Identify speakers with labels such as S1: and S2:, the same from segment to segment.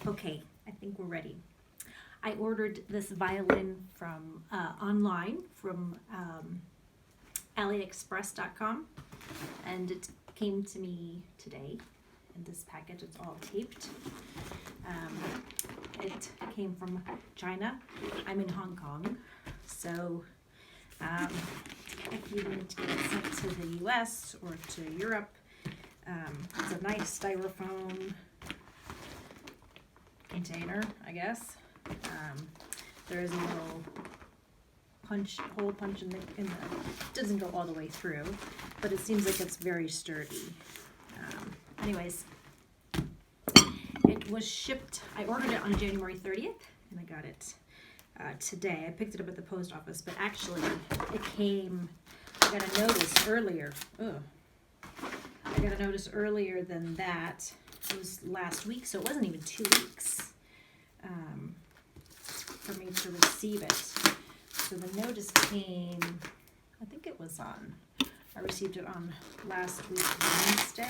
S1: Okay, I think we're ready. I ordered this violin from online from AliExpress.com, and it came to me today in this package. It's all taped. It came from China. I'm in Hong Kong, so if you need to get it sent to the US or to Europe, it's a nice styrofoam container, I guess. There is a little hole punch in the, it doesn't go all the way through, but it seems like it's very sturdy. Anyways, it was shipped, I ordered it on January 30th, and I got it today. I picked it up at the post office, but actually it came, I got a notice earlier. I got a notice earlier than that. It was last week, so it wasn't even 2 weeks for me to receive it. So the notice came, I think it was on, I received it on last week Wednesday.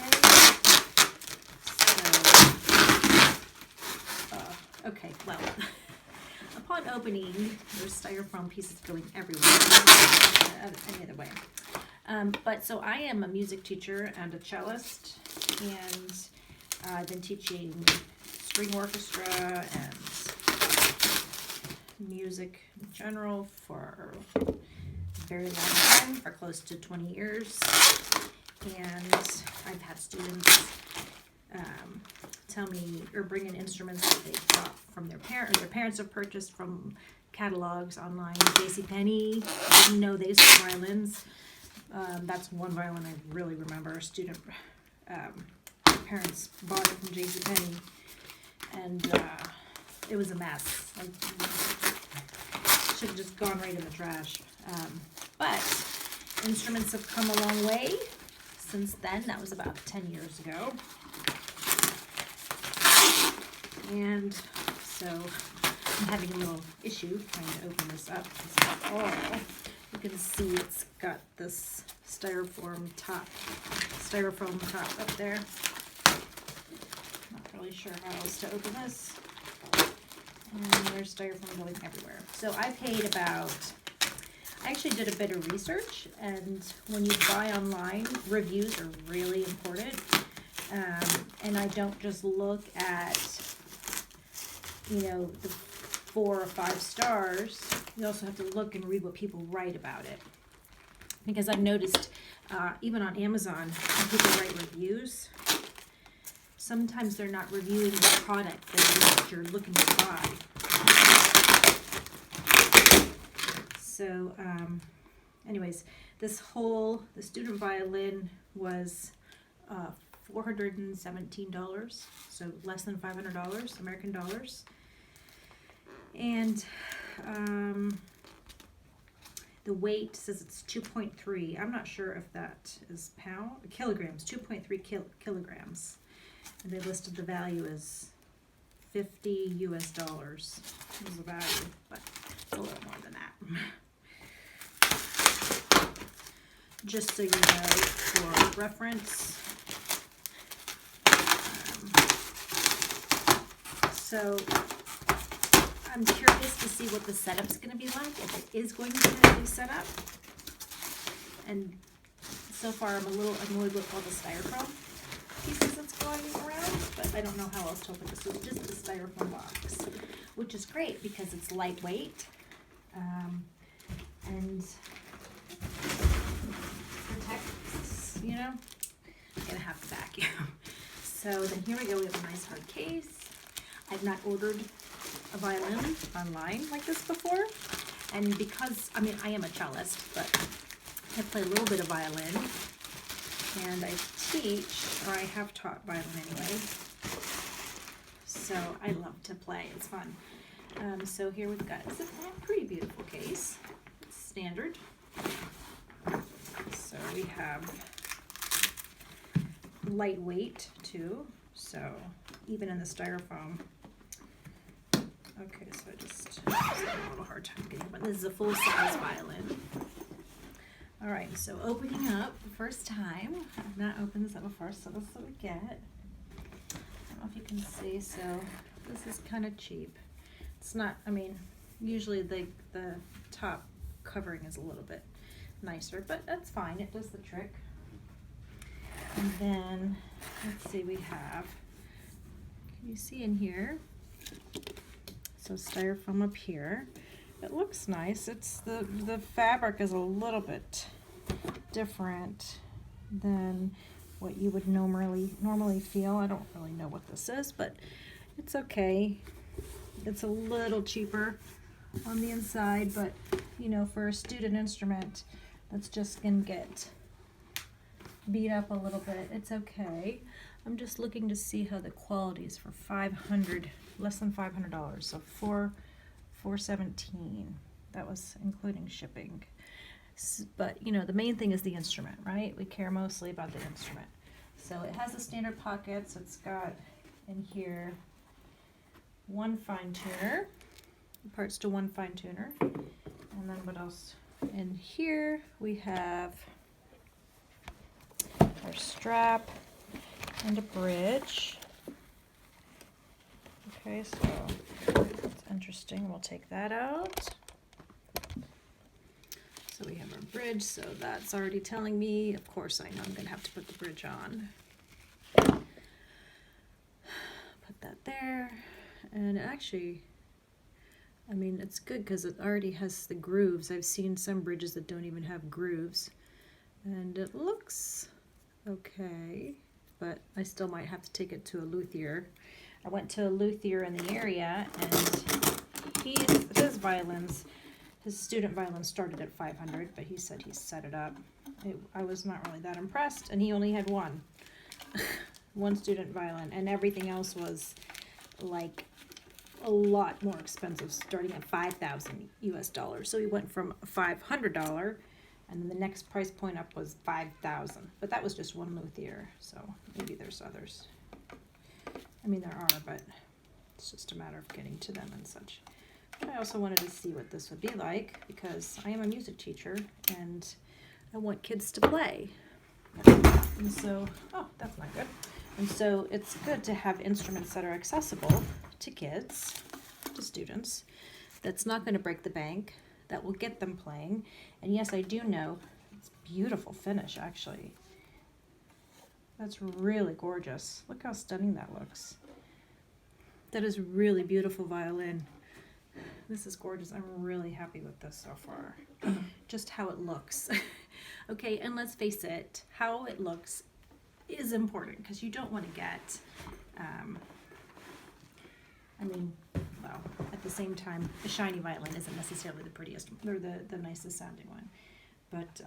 S1: So, okay, well, upon opening, there's styrofoam pieces going everywhere, any other way. But so I am a music teacher and a cellist, and I've been teaching string orchestra and music in general for a very long time, for close to 20 years. And I've had students tell me or bring in instruments that they got from their parents, or their parents have purchased from catalogs online. JCPenney, I didn't know they sold violins. That's one violin I really remember. A student, parents bought it from JCPenney, and it was a mess. Like, should have just gone right in the trash. But instruments have come a long way since then. That was about 10 years ago. And so I'm having a little issue trying to open this up. You can see it's got this styrofoam top up there. Not really sure how else to open this. And there's styrofoam going everywhere. So I actually did a bit of research, and when you buy online, reviews are really important. And I don't just look at, the 4 or 5 stars. You also have to look and read what people write about it. Because I've noticed, even on Amazon, when people write reviews, sometimes they're not reviewing the product that you're looking to buy. So, anyways, the student violin was $417, so less than $500 American dollars. And the weight says it's 2.3. I'm not sure if that is kilograms, 2.3 kilograms. And they listed the value as $50 US is the value, but it's a little more than that. Just so you know, for reference. So I'm curious to see what the setup's going to be like, if it is going to be set up. And so far I'm a little annoyed with all the styrofoam pieces that's going around, but I don't know how else to open this. So it's just the styrofoam box, which is great because it's lightweight and protects, I'm gonna have to vacuum. So then here we go, we have a nice hard case. I've not ordered a violin online like this before, and because, I am a cellist, but I play a little bit of violin, and I teach, or I have taught violin anyway, so I love to play, it's fun. So here we've got, it's a pretty beautiful case, it's standard. So we have lightweight too, so even in the styrofoam. Okay, so I just having a little hard time getting, but this is a full size violin. All right, so opening up the first time. I've not opened this up before, so this is what we get. I don't know if you can see, so This is kind of cheap. It's not, I mean, usually the top covering is a little bit nicer, but that's fine. It does the trick. And then, let's see, we have, can you see in here? So styrofoam up here. It looks nice. It's the fabric is a little bit different than what you would normally feel. I don't really know what this is, but it's okay. It's a little cheaper on the inside, but you know, for a student instrument that's just gonna get beat up a little bit, it's okay. I'm just looking to see how the quality is for less than $500, so $417. That was including shipping. But you know, the main thing is the instrument, right? We care mostly about the instrument. So it has the standard pockets. It's got in here one fine tuner, parts to one fine tuner, and then what else? In here we have our strap and a bridge. Okay, so that's interesting. We'll take that out. So we have our bridge, so that's already telling me, of course I know I'm gonna have to put the bridge on. Put that there, and actually, I mean, it's good because it already has the grooves. I've seen some bridges that don't even have grooves, and it looks okay, but I still might have to take it to a luthier. I went to a luthier in the area, and his violins, his student violin started at $500, but he said he set it up. I was not really that impressed, and he only had one student violin, and everything else was like a lot more expensive, starting at $5,000 US. So he went from a $500, and then the next price point up was $5,000. But that was just one luthier, so maybe there's others. I mean, there are, but it's just a matter of getting to them and such. But I also wanted to see what this would be like, because I am a music teacher and I want kids to play. And so, oh, that's not good. And so it's good to have instruments that are accessible to kids, to students, that's not going to break the bank, that will get them playing. And yes, I do know it's beautiful finish, actually. That's really gorgeous. Look how stunning that looks. That is really beautiful violin. This is gorgeous. I'm really happy with this so far. Just how it looks. Okay, and let's face it, how it looks is important, because you don't want to get, I mean, well, at the same time, a shiny violin isn't necessarily the prettiest, or the nicest sounding one. But,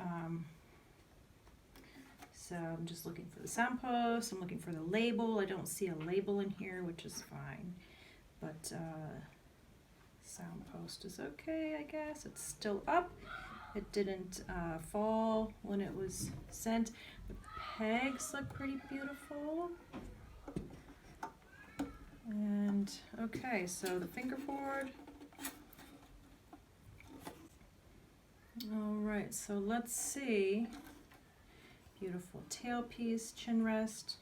S1: so I'm just looking for the sound post. I'm looking for the label. I don't see a label in here, which is fine. But sound post is okay, I guess. It's still up. It didn't fall when it was sent. The pegs look pretty beautiful. And okay, so the fingerboard. All right, so let's see. Beautiful tailpiece, chin rest.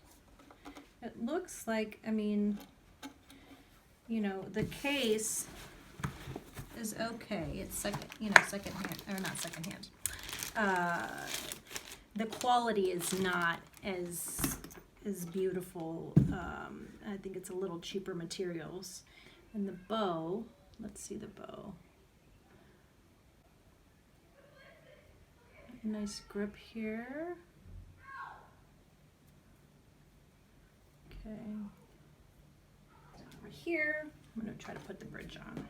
S1: It looks like, I mean, you know, the case is okay. It's second hand, or not second hand. The quality is not as beautiful. I think it's a little cheaper materials. And the bow, let's see the bow. Nice grip here. Okay. Over here, I'm going to try to put the bridge on.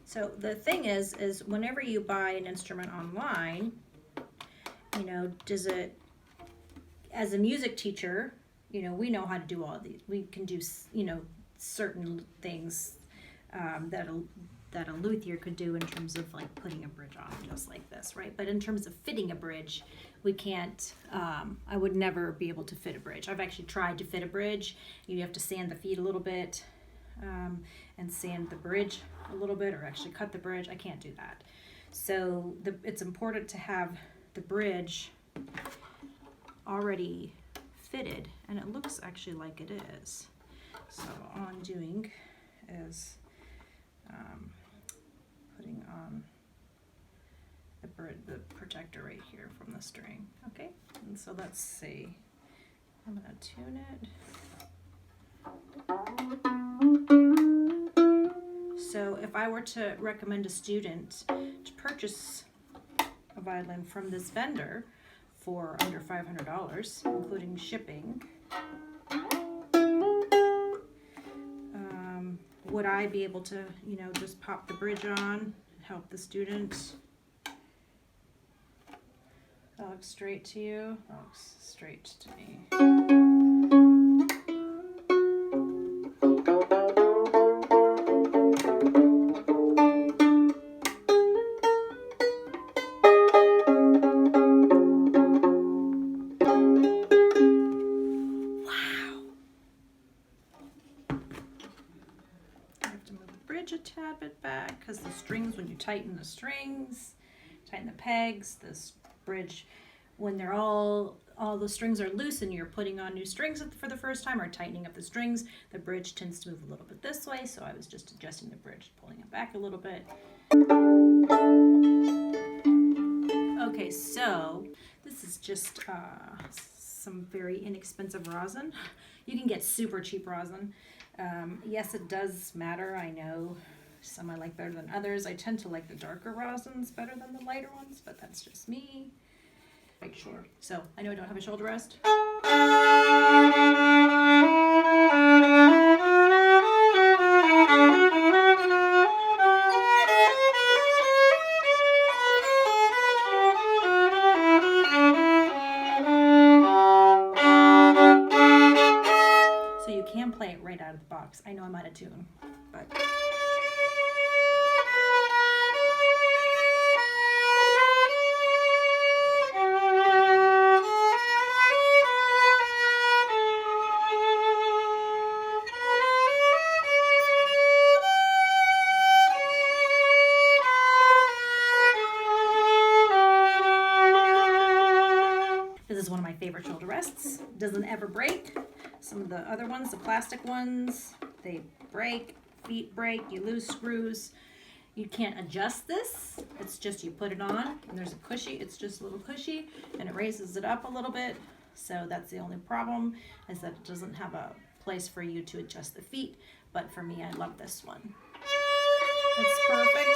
S1: So the thing is whenever you buy an instrument online, you know, does it, as a music teacher, you know, we know how to do all these. We can do, you know, certain things that a luthier could do in terms of like putting a bridge on, just like this, right? But in terms of fitting a bridge, we can't, I would never be able to fit a bridge. I've actually tried to fit a bridge. You have to sand the feet a little bit and sand the bridge a little bit, or actually cut the bridge. I can't do that. So it's important to have the bridge already fitted, and it looks actually like it is. So all I'm doing is putting on the protector right here from the string. Okay, and so let's see. I'm gonna tune it. So if I were to recommend a student to purchase a violin from this vendor for under $500, including shipping, would I be able to, you know, just pop the bridge on, help the student? That looks straight to you. That looks straight to me. A tad bit back because the strings, when you tighten the strings, tighten the pegs, this bridge, when they're all the strings are loose and you're putting on new strings for the first time or tightening up the strings, the bridge tends to move a little bit this way, so I was just adjusting the bridge, pulling it back a little bit. Okay, so this is just some very inexpensive rosin. You can get super cheap rosin. Yes, it does matter. I know some I like better than others. I tend to like the darker rosins better than the lighter ones, but that's just me. Make sure. So I know I don't have a shoulder rest. Play it right out of the box. I know I'm out of tune, but this is one of my favorite shoulder rests. Doesn't ever break. Some of the other ones, the plastic ones, they break, feet break, you lose screws. You can't adjust this. It's just you put it on and there's a cushy, it's just a little cushy and it raises it up a little bit. So that's the only problem, is that it doesn't have a place for you to adjust the feet. But for me, I love this one. It's perfect.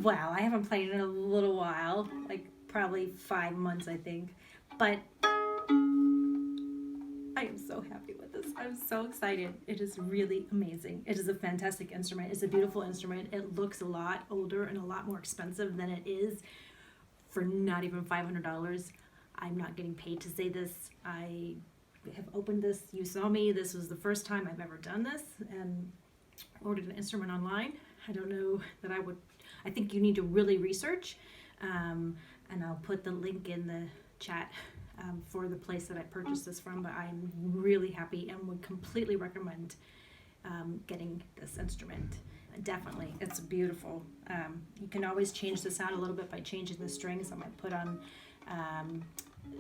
S1: Wow, I haven't played it in a little while, like probably 5 months, I think, but I am so happy with this. I'm so excited. It is really amazing. It is a fantastic instrument. It's a beautiful instrument. It looks a lot older and a lot more expensive than it is for not even $500. I'm not getting paid to say this. I have opened this. You saw me. This was the first time I've ever done this and ordered an instrument online. I don't know that I think you need to really research, and I'll put the link in the chat for the place that I purchased this from, but I'm really happy and would completely recommend getting this instrument. Definitely, it's beautiful. You can always change the sound a little bit by changing the strings. I might put on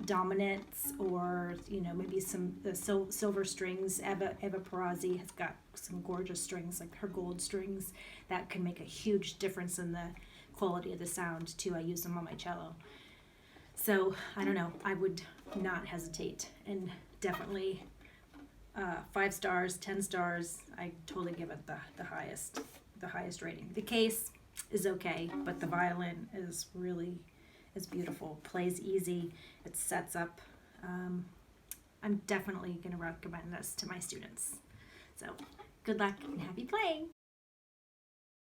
S1: dominants, or maybe some silver strings. Eva Perazzi has got some gorgeous strings, like her gold strings, that can make a huge difference in the quality of the sound too. I use them on my cello, so I don't know, I would not hesitate, and definitely 5 stars, 10 stars. I totally give it the highest rating. The case is okay, but the violin is beautiful. Plays easy. It sets up I'm definitely going to recommend this to my students. So good luck and happy playing!